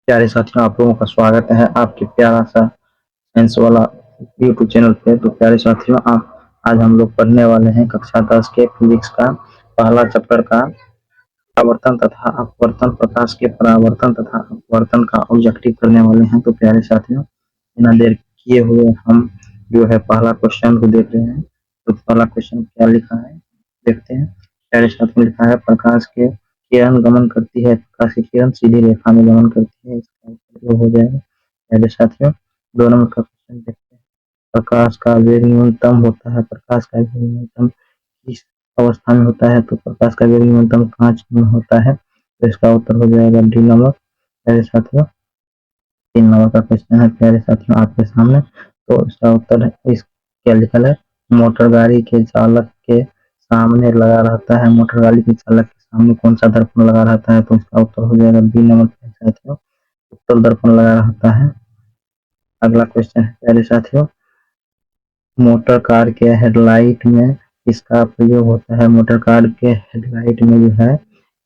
प्यारे साथियों, आप लोगों का स्वागत है आपके प्यारा सा साइंस वाला यूट्यूब चैनल पे। तो प्यारे साथियों, आज हम लोग पढ़ने वाले हैं कक्षा 10 के फिजिक्स का पहला चैप्टर का परावर्तन तथा अपवर्तन, प्रकाश के परावर्तन तथा अपवर्तन का ऑब्जेक्टिव करने वाले हैं। तो प्यारे साथियों, बिना देर किए हुए हम जो है पहला क्वेश्चन को देख रहे हैं। तो पहला क्वेश्चन क्या लिखा है देखते हैं। प्यारे साथियों, लिखा है प्रकाश के किरण गमन करती है, प्रकाश की किरण सीधी रेखा में गमन करती है। इसका उत्तर जो हो जाएगा। पहले साथियों, 2 नंबर का क्वेश्चन देखते हैं। प्रकाश का वेग न्यूनतम होता है, प्रकाश का वेग न्यूनतम किस अवस्था में होता है? तो प्रकाश का वेग न्यूनतम कांच में होता है। तो इसका उत्तर हो जाएगा डी नंबर। प्यारे साथियों, 3 नंबर का क्वेश्चन है प्यारे साथियों आपके सामने। तो इसका उत्तर है इस क्या लिखा है, मोटर गाड़ी के चालक के सामने लगा रहता है, मोटर गाड़ी के चालक के सामने कौन सा दर्पण लगा रहता है? तो इसका उत्तर हो जाएगा बी नंबर प्यारे साथियों, उत्तल दर्पण लगा रहता है। अगला क्वेश्चन है प्यारे साथियों, मोटर कार के हेडलाइट में किसका प्रयोग होता है? मोटर कार के हेडलाइट में जो है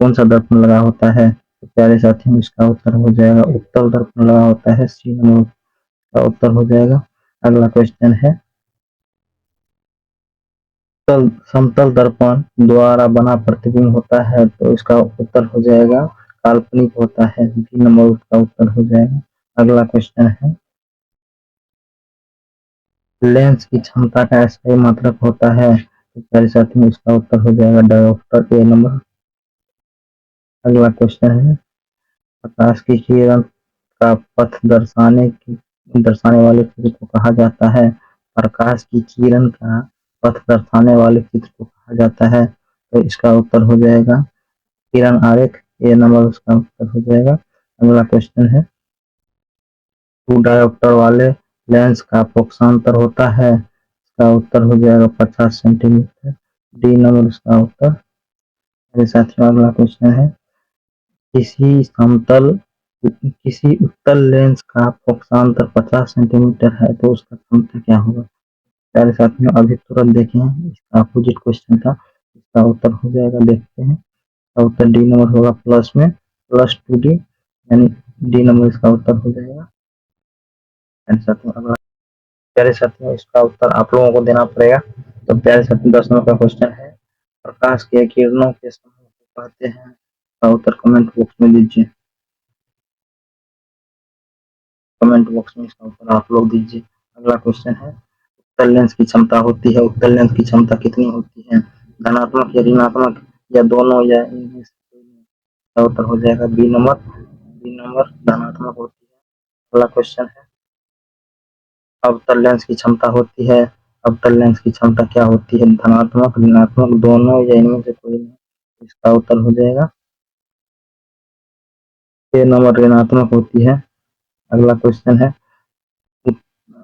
कौन सा दर्पण लगा होता है? तो प्यारे साथियों, इसका उत्तर हो जाएगा उत्तल दर्पण लगा होता है, सी नंबर का उत्तर हो जाएगा। अगला क्वेश्चन है, समतल दर्पण द्वारा बना प्रतिबिंब होता है। तो इसका उत्तर हो जाएगा काल्पनिक होता है, बी नंबर का उत्तर हो जाएगा। अगला क्वेश्चन है, लेंस की क्षमता का स्थायी मात्रक होता है। तो प्यारे साथियों, इसका उत्तर हो जाएगा डायोप्टर, ए नंबर। अगला क्वेश्चन है, प्रकाश की किरण का पथ दर्शाने वाले चित्र को कहा जाता है। प्रकाश की किरण का पथ दर्शाने वाले चित्र को कहा जाता है। तो इसका उत्तर हो जाएगा किरण आरेख, ए नंबर उसका उत्तर हो जाएगा। अगला क्वेश्चन है, 2 डायोप्टर वाले लेंस का पक्षांतर होता है। इसका उत्तर हो जाएगा 50 सेंटीमीटर, डी नंबर उसका उत्तर। मेरे साथियों, अगला क्वेश्चन है, किसी समतल किसी उत्तल लेंस का पक्षांतर 50 सेंटीमीटर है, तो उसका क्षमता क्या होगा? प्यारे साथियों, अभी तुरंत देखें, इसका अपोजिट क्वेश्चन था। इसका उत्तर हो जाएगा, देखते हैं। इसका उत्तर डी नंबर होगा, प्लस में प्लस 2D, यानी डी नंबर इसका उत्तर हो जाएगा। प्यारे साथियों, अगला प्यारे साथियों, इसका उत्तर आप लोगों को देना पड़ेगा। तो प्यारे साथियों, 10 नंबर का क्वेश्चन है, प्रकाश के किरणों के समूह को कहते हैं। इसका उत्तर कमेंट बॉक्स में दीजिए, कमेंट बॉक्स में इसका उत्तर आप लोग दीजिए। अगला क्वेश्चन है, उत्तल लेंस की क्षमता होती है, उत्तल लेंस की क्षमता कितनी होती है? धनात्मक या ऋणात्मक या दोनों या इनमें से कोई नहीं? इसका उत्तर हो जाएगा बी नंबर, बी नंबर धनात्मक होती है। अगला क्वेश्चन है, अवतल लेंस की क्षमता होती है, अवतल लेंस की क्षमता क्या होती है? धनात्मक, ऋणात्मक, दोनों या इनमें से कोई नहीं? इसका उत्तर हो जाएगा ए नंबर ऋणात्मक होती है। अगला क्वेश्चन है,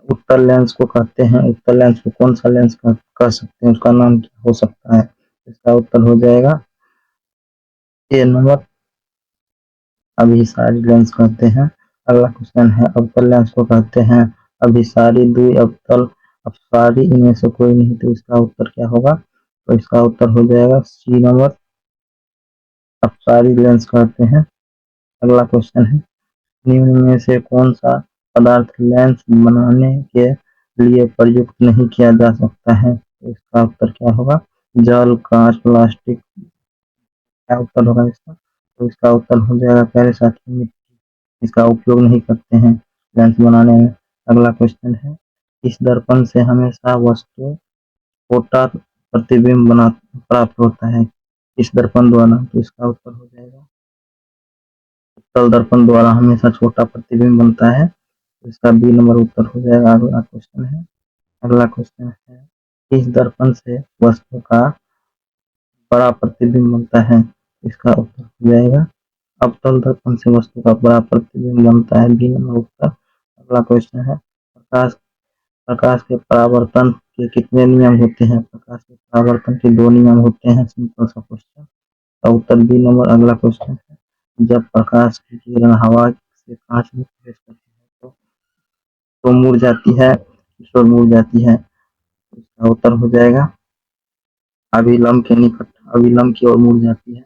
उत्तल लेंस को कहते हैं, उत्तल लेंस को कौन सा लेंस कह सकते हैं? उसका नाम क्या हो सकता है? इसका उत्तर हो जाएगा ए नंबर अभिसारी लेंस कहते हैं। अगला क्वेश्चन है, अवतल लेंस को कहते हैं अभिसारी, द्वि अवतल, अपसारी, इनमें से कोई नहीं? तो इसका उत्तर क्या होगा? तो इसका उत्तर हो जाएगा सी नंबर अपसारी लेंस कहते हैं। अगला क्वेश्चन है, निम्न में से कौन सा पदार्थ लेंस बनाने के लिए प्रयुक्त नहीं किया जा सकता है? तो इसका उत्तर क्या होगा? जल, कांच, प्लास्टिक, क्या उत्तर होगा इसका? तो इसका उत्तर हो जाएगा प्यारे साथियों मिट्टी। इसका उपयोग नहीं करते हैं लेंस बनाने में। अगला क्वेश्चन है, इस दर्पण से हमेशा वस्तु छोटा प्रतिबिंब बना प्राप्त होता है इस दर्पण द्वारा? तो इसका उत्तर हो जाएगा उत्तल दर्पण द्वारा हमेशा छोटा प्रतिबिंब बनता है। तो इसका बी नंबर उत्तर हो जाएगा। अगला क्वेश्चन है, अगला क्वेश्चन है, इस दर्पण से वस्तु का बड़ा प्रतिबिंब बनता है? इसका उत्तर हो जाएगा अवतल दर्पण से वस्तु का बड़ा प्रतिबिंब बनता है, बी नंबर उत्तर। अगला क्वेश्चन है, प्रकाश प्रकाश के परावर्तन के कितने नियम होते हैं? प्रकाश के परावर्तन के 2 नियम होते हैं, सिंपल सा क्वेश्चन का उत्तर बी नंबर। अगला क्वेश्चन है, जब प्रकाश की किरण हवा से कांच में प्रवेश करती है तो मुड़ जाती है, किशोर मुड़ जाती है? इसका उत्तर हो जाएगा अभिलंब के निकट, अभिलंब की ओर मुड़ जाती है,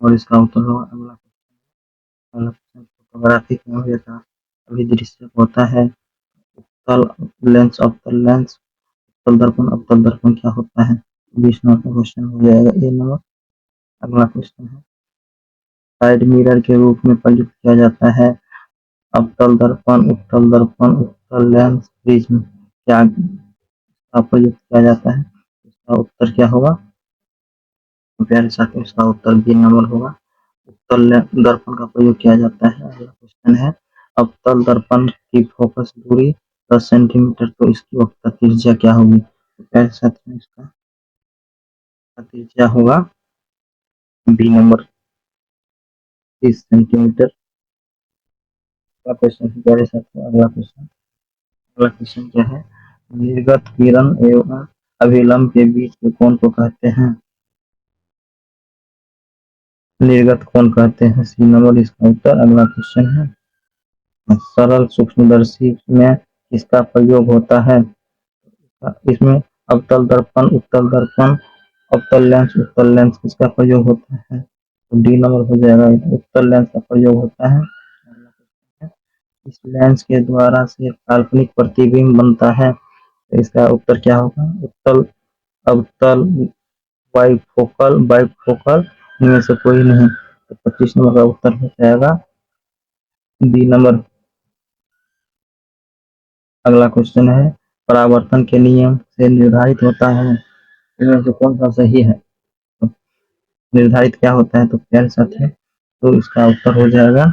और इसका उत्तर होगा अगला क्वेश्चन। फोटोग्राफी कैमरे का अभिदृश्य होता है। उत्तल लेंस अवतल लेंस, उत्तल दर्पण अवतल दर्पण क्या होता है? 20 नंबर का क्वेश्चन हो जाएगा ए नंबर। अगला क्वेश्चन है, साइड मिरर के रूप में प्रयुक्त किया जाता है। अवतल दर्पण, उत्तल दर्पण, उत्तल लेंस, प्रिज्म क्या का प्रयुक्त किया जाता है? इसका उत्तर क्या होगा? तो प्यारे साथियों, इसका उत्तर बी नंबर होगा। उत्तल दर्पण का प्रयोग किया जाता है। अगला क्वेश्चन है, अवतल दर्पण की फोकस दूरी 10 सेंटीमीटर, तो इसकी वक्रता त्रिज्या क्या होगी? तो प्यारे साथियों, इसका त्रिज्या होगा बी नंबर 30 सेंटीमीटर। अगला क्वेश्चन है प्यारे साथियों, अगला क्वेश्चन क्या है? निर्गत किरण एवं अभिलंब के बीच के कोण को कहते हैं? निर्गत कोण कहते हैं, सी नंबर इसका उत्तर। अगला क्वेश्चन है, सरल सूक्ष्मदर्शी में किसका प्रयोग होता है? इसमें अवतल दर्पण, उत्तल दर्पण, अवतल लेंस, उत्तल लेंस किसका प्रयोग होता है? तो डी नंबर हो जाएगा, उत्तल लेंस का प्रयोग होता है। इस लेंस के द्वारा से काल्पनिक प्रतिबिंब बनता है, तो इसका उत्तर क्या होगा? उत्तल, अवतल, बाइफोकल, बाइफोकल, इनमें से कोई नहीं। तो 25 नंबर का उत्तर हो जाएगा बी नंबर। अगला क्वेश्चन है, परावर्तन के नियम से निर्धारित होता है, इनमें से कौन सा सही है? तो निर्धारित क्या होता है? तो प्यारे साथी, तो इसका उत्तर हो जाएगा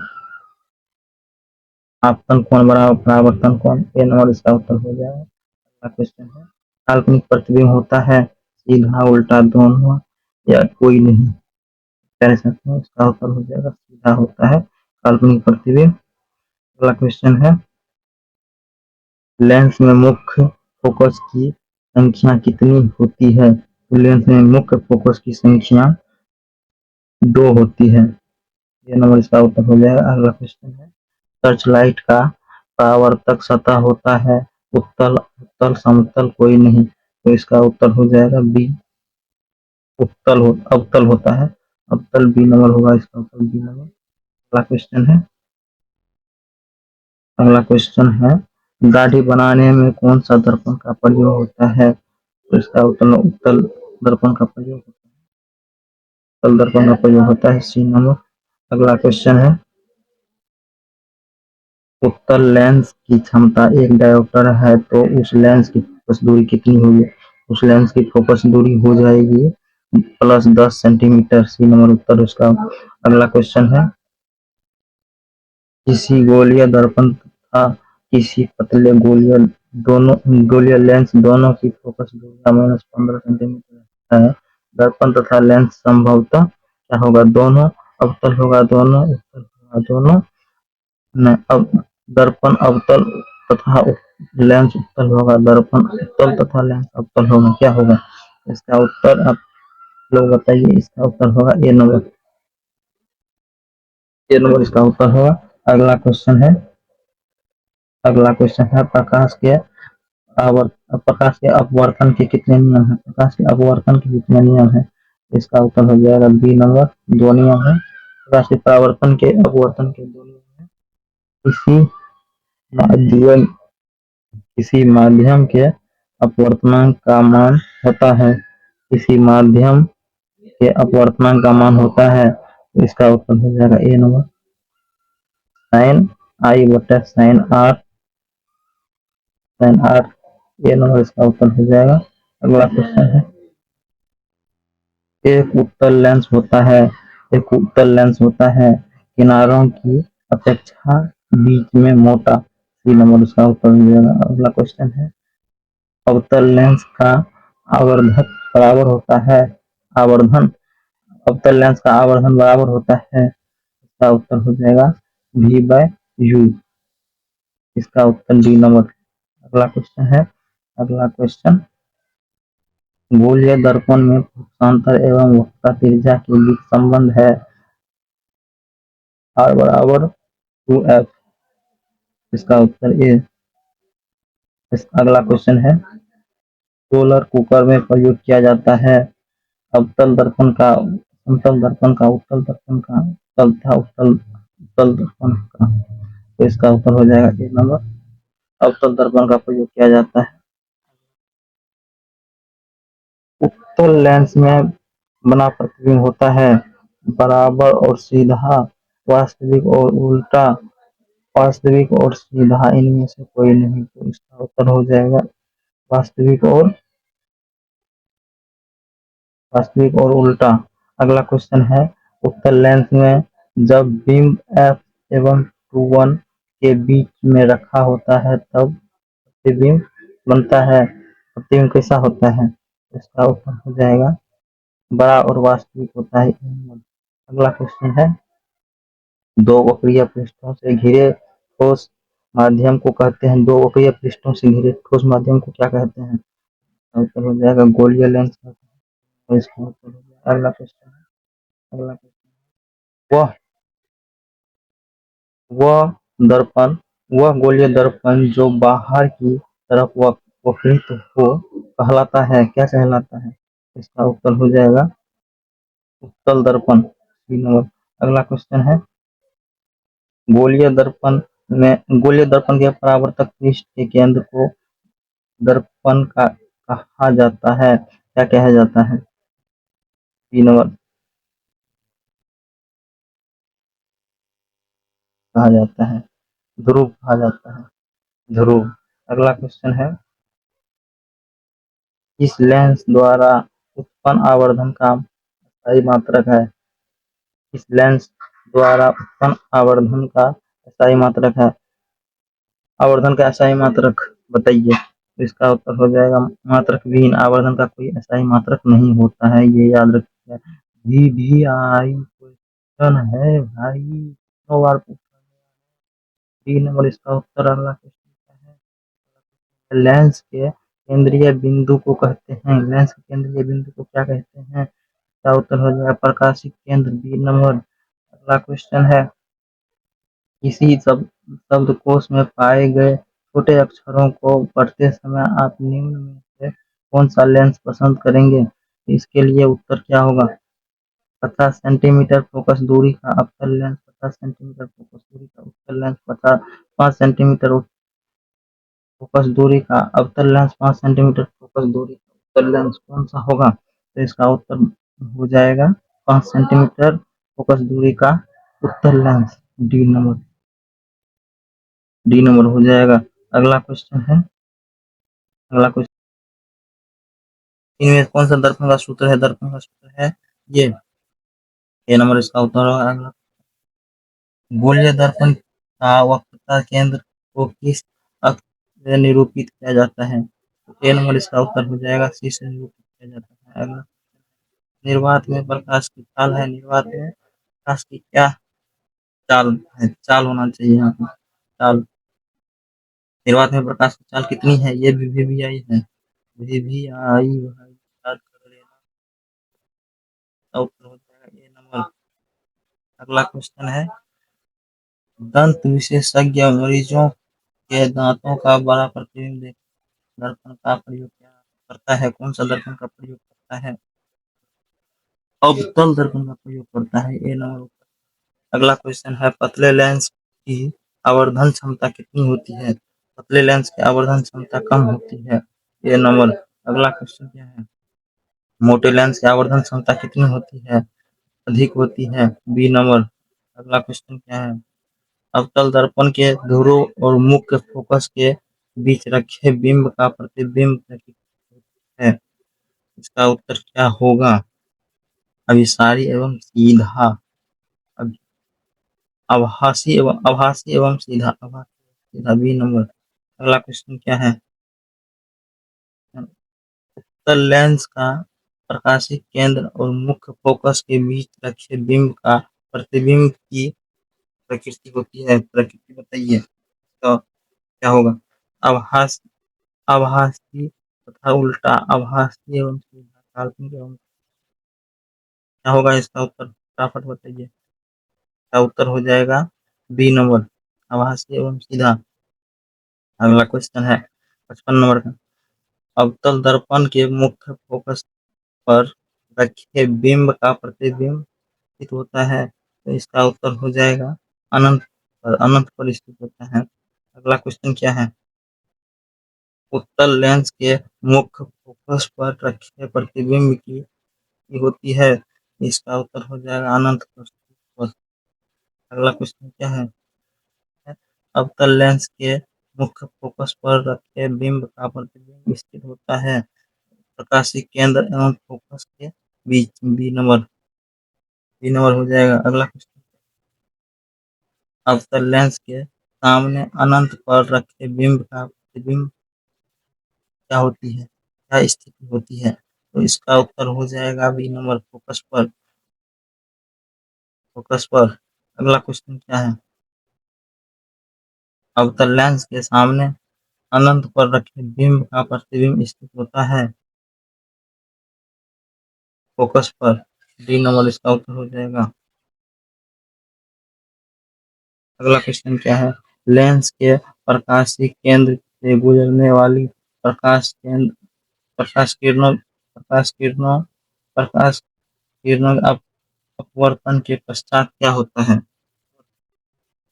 आपतन कोण बराबर परावर्तन कोण, ए नंबर इसका उत्तर हो जाएगा। अगला क्वेश्चन है, काल्पनिक प्रतिबिंब होता है सीधा, उल्टा, दोनों या कोई नहीं? प्यारे साथियों, इसका उत्तर हो जाएगा सीधा होता है काल्पनिक प्रतिबिंब। अगला क्वेश्चन है, लेंस में मुख्य फोकस की संख्या कितनी होती है? तो लेंस में मुख्य फोकस की संख्या 2 होती है, ये नंबर इसका उत्तर हो जाएगा। अगला क्वेश्चन है, सर्च लाइट का परावर्तक सतह होता है उत्तल, उत्तल, समतल, कोई नहीं, तो इसका उत्तर हो जाएगा बी, अवतल होता है, अवतल बी नंबर होगा इसका उत्तर, बी नंबर। अगला क्वेश्चन है, दाढ़ी बनाने में कौन सा दर्पण का प्रयोग होता है? तो इसका उत्तर उत्तल दर्पण का प्रयोग होता है, उत्तल दर्पण का प्रयोग होता है, सी नंबर। अगला क्वेश्चन है, उत्तल लेंस की क्षमता 1 डायोप्टर है, तो उस लेंस की फोकस दूरी कितनी होगी? उस लेंस की फोकस दूरी हो जाएगी +10 सेंटीमीटर, सी नंबर उत्तर उसका। अगला क्वेश्चन है, किसी गोलीय दर्पण तथा किसी पतले गोलीय लेंस दोनों की फोकस दूरी -15 सेंटीमीटर है। दर्पण तथा लेंस संभवतः क्या होगा? दोनों अवतल होगा, दोनों उत्तल होगा, दोनों नहीं, अब दर्पण अवतल तथा लेंस उत्तल होगा, दर्पण उत्तल तथा लेंस अवतल होगा, क्या होगा? इसका उत्तर आप लोग बताइए। इसका उत्तर होगा ए नंबर, ए नंबर इसका उत्तर होगा। अगला क्वेश्चन है, प्रकाश के अपवर्तन के कितने नियम है? प्रकाश के अपवर्तन के कितने नियम है? इसका उत्तर हो जाएगा बी नंबर, 2 नियम है। प्रकाश के परावर्तन के अपवर्तन के 2 नियम है। किसी माध्यम के अपवर्तनांक का मान होता है, किसी माध्यम के अपवर्तनांक का मान होता है, तो इसका उत्तर हो जाएगा ए नंबर, साइन आई बटा साइन आर, ये नंबर इसका उत्तर हो जाएगा। अगला क्वेश्चन है, एक उत्तल लेंस होता है किनारों की अपेक्षा बीच में मोटा, सी नंबर उसका उत्तर हो जाएगा। अगला क्वेश्चन है, अवतल लेंस का आवर्धक बराबर होता है, आवर्धन, अवतल लेंस का आवर्धन बराबर होता है, इसका उत्तर हो जाएगा V/U, इसका उत्तर डी नंबर। अगला क्वेश्चन, गोलीय दर्पण में पक्षांतर एवं वक्रता त्रिज्या के बीच संबंध है R बराबर 2F, इसका उत्तर ए। अगला क्वेश्चन है, सोलर कुकर में प्रयोग किया जाता है अवतल दर्पण का, समतल दर्पण का, उत्तल दर्पण का, उत्तल तथा उत्तल अवतल दर्पण का, तो इसका उत्तर हो जाएगा ए नंबर। अवतल दर्पण का प्रयोग किया जाता है। उत्तल लेंस में बना प्रतिबिंब होता है बराबर और सीधा, वास्तविक और उल्टा। वास्तविक और सीधा इनमें से कोई नहीं, तो इसका उत्तर हो जाएगा वास्तविक और उल्टा। अगला क्वेश्चन है, उत्तल लेंस में जब बीम एफ एवं टू वन के बीच में रखा होता है तब प्रतिबिंब बनता है। प्रतिबिंब कैसा होता है? इसका उत्तर हो जाएगा बड़ा और वास्तविक होता है। अगला क्वेश्चन है, दो वक्रीय पृष्ठों से घिरे ठोस माध्यम को कहते हैं। दो वक्रीय पृष्ठों से घिरे ठोस माध्यम को क्या कहते हैं? उत्तर हो जाएगा गोलीय लेंस कहते हैं। और इसका उत्तर हो जाएगा। अगला क्वेश्चन, वह वह दर्पण वह गोलीय दर्पण जो बाहर की तरफ वक्रित हो कहलाता है, क्या कहलाता है? इसका उत्तर हो जाएगा उत्तल दर्पण। अगला क्वेश्चन है, गोलीय दर्पण गोलीय दर्पण के परावर्तक पृष्ठ के केंद्र को दर्पण का कहा जाता है, क्या कहा जाता है? बी नंबर कहा जाता है, ध्रुव कहा जाता है, ध्रुव। अगला क्वेश्चन है, इस लेंस द्वारा उत्पन्न आवर्धन का सही मात्रक है। इस लेंस द्वारा उत्पन्न आवर्धन का सही मात्रक है। आवर्धन का असाई मात्रक बताइए। तो इसका उत्तर हो जाएगा मात्रक विहीन। आवर्धन का कोई असाई मात्रक नहीं होता है, ये याद रखिए। भी आई क्वेश्चन है भाई, 9 बार पूछा गया। 3 नंबर इसका उत्तर। अगला क्वेश्चन क्या है, लेंस के केंद्रीय बिंदु को कहते हैं, लेंस के केंद्रीय बिंदु को क्या कहते हैं? इसका उत्तर हो जाएगा प्रकाशिक केंद्र। B number. अगला क्वेश्चन है, इसी शब्दकोश में पाए गए छोटे अक्षरों को पढ़ते समय आप निम्न में से कौन सा लेंस पसंद करेंगे? इसके लिए उत्तर क्या होगा? 50 सेंटीमीटर फोकस दूरी का अवतल लेंस, 50 सेंटीमीटर फोकस दूरी का उत्तल लेंस, 5 सेंटीमीटर फोकस दूरी का अवतल लेंस, 5 सेंटीमीटर फोकस दूरी का उत्तल लेंस, कौन सा होगा? तो इसका उत्तर हो जाएगा 5 सेंटीमीटर फोकस दूरी का उत्तल लेंस। डी नंबर हो जाएगा। अगला क्वेश्चन है, अगला क्वेश्चन, इनमें कौन सा दर्पण का सूत्र है? दर्पण का सूत्र है ये, ए नंबर इसका उत्तर होगा। अगला, गोलीय दर्पण का वक्रता केंद्र को किस अक्ष से निरूपित किया जाता है? तो ए नंबर इसका उत्तर हो जाएगा सी से निरूपित किया जाता है। अगला, निर्वात में प्रकाश की चाल है, निर्वात में प्रकाश की क्या चाल है? चाल होना चाहिए यहाँ पे, चाल। निर्वात में प्रकाश की चाल कितनी है? ये भी आई है, भी आई भाई, याद कर लेना। इसका उत्तर हो जाएगा ए नंबर। अगला क्वेश्चन है, दंत विशेषज्ञ मरीजों के दांतों का बड़ा प्रतिबिंब देख दर्पण का प्रयोग क्या करता है? कौन सा दर्पण का प्रयोग करता है? अवतल दर्पण का प्रयोग करता है, ए नंबर। अगला क्वेश्चन है, पतले लेंस की आवर्धन क्षमता कितनी होती है? पतले लेंस की आवर्धन क्षमता कम होती है, ए नंबर। अगला क्वेश्चन क्या है, मोटे लेंस की आवर्धन क्षमता कितनी होती है? अधिक होती है, बी नंबर। अगला क्वेश्चन क्या है, अवतल दर्पण के ध्रुव और मुख्य फोकस के बीच रखे बिंब का प्रतिबिंब प्रकृति है, इसका उत्तर क्या होगा? अभिसारी एवं सीधा, आभासी एवं सीधा, बी नंबर। अगला क्वेश्चन क्या है, उत्तल लेंस का प्रकाशिक केंद्र और मुख्य फोकस के बीच रखे बिंब का प्रतिबिंब की प्रकृति होती है, प्रकृति बताइए। तो क्या होगा? आभास आभासी तथा उल्टा, आभासी एवं सीधा, काल्पनिक एवं, क्या होगा इसका उत्तर? फटाफट बताइए। इसका उत्तर हो जाएगा बी नंबर, आभासी एवं सीधा। अगला क्वेश्चन है 55 नंबर का, अवतल दर्पण के मुख्य फोकस पर रखे बिंब का प्रतिबिंब होता है, तो इसका उत्तर हो जाएगा अनंत पर स्थित होता है। अगला क्वेश्चन क्या है? उत्तल लेंस के मुख्य फोकस पर रखे प्रतिबिंब की होती है। इसका उत्तर हो जाएगा अनंत पर। अगला क्वेश्चन क्या है? अवतल लेंस के मुख्य फोकस पर रखे बिंब का प्रतिबिंब स्थित होता है प्रकाशीय केंद्र एवं फोकस के बीच। बी नंबर हो जाएगा। अगला क्वेश्चन, अवतल लेंस के सामने अनंत पर रखे बिंब का प्रतिबिंब क्या होती है, क्या स्थिति होती है? तो इसका उत्तर हो जाएगा बी नंबर, फोकस पर। अगला क्वेश्चन क्या है? अवतल लेंस के सामने अनंत पर रखे बिंब का प्रतिबिंब स्थित होता है फोकस पर। डी नंबर इसका उत्तर हो जाएगा। अगला क्वेश्चन क्या है? लेंस के प्रकाशीय केंद्र से गुजरने वाली प्रकाश किरणों प्रकाश किरणों प्रकाश किरणों अपवर्तन के पश्चात क्या होता है?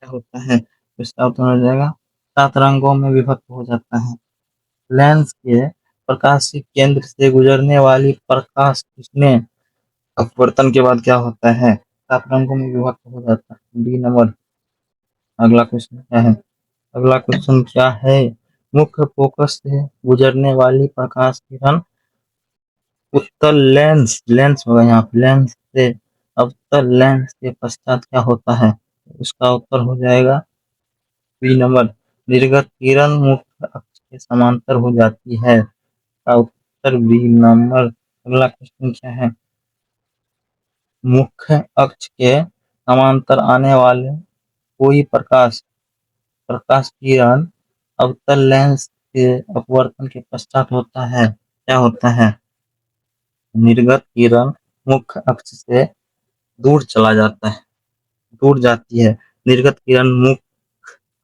तो इसका उत्तर हो जाएगा 7 रंगों में विभक्त हो जाता है। लेंस के प्रकाशीय केंद्र से गुजरने वाली प्रकाश किरणें अपवर्तन के बाद क्या होता है? 7 रंगों में विभक्त हो जाता है। B number. अगला क्वेश्चन क्या है? मुख्य फोकस से गुजरने वाली प्रकाश किरण उत्तल लेंस होगा यहाँ पे, लेंस से अवतल लेंस के पश्चात क्या होता है? इसका उत्तर हो जाएगा बी नंबर, निर्गत किरण मुख्य अक्ष के समांतर हो जाती है। का उत्तर बी नंबर। अगला क्वेश्चन क्या है? मुख्य अक्ष के समांतर आने वाले कोई प्रकाश किरण अवतल लेंस के अपवर्तन के पश्चात होता है, क्या होता है? निर्गत किरण मुख्य अक्ष से दूर चला जाता है, दूर जाती है। निर्गत किरण मुख्य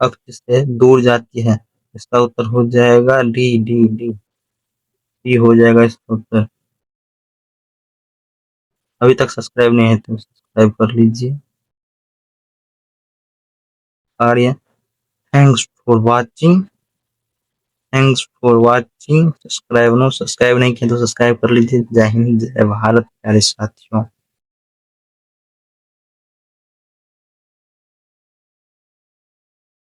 अक्ष से दूर जाती है। इसका उत्तर हो जाएगा डी डी डी डी हो जाएगा इसका उत्तर। अभी तक सब्सक्राइब नहीं है तो सब्सक्राइब कर लीजिए। आर्य, थैंक्स फॉर वाचिंग। सब्सक्राइब नहीं किया तो सब्सक्राइब कर लीजिए। जय हिंद, जय भारत प्यारे साथियों।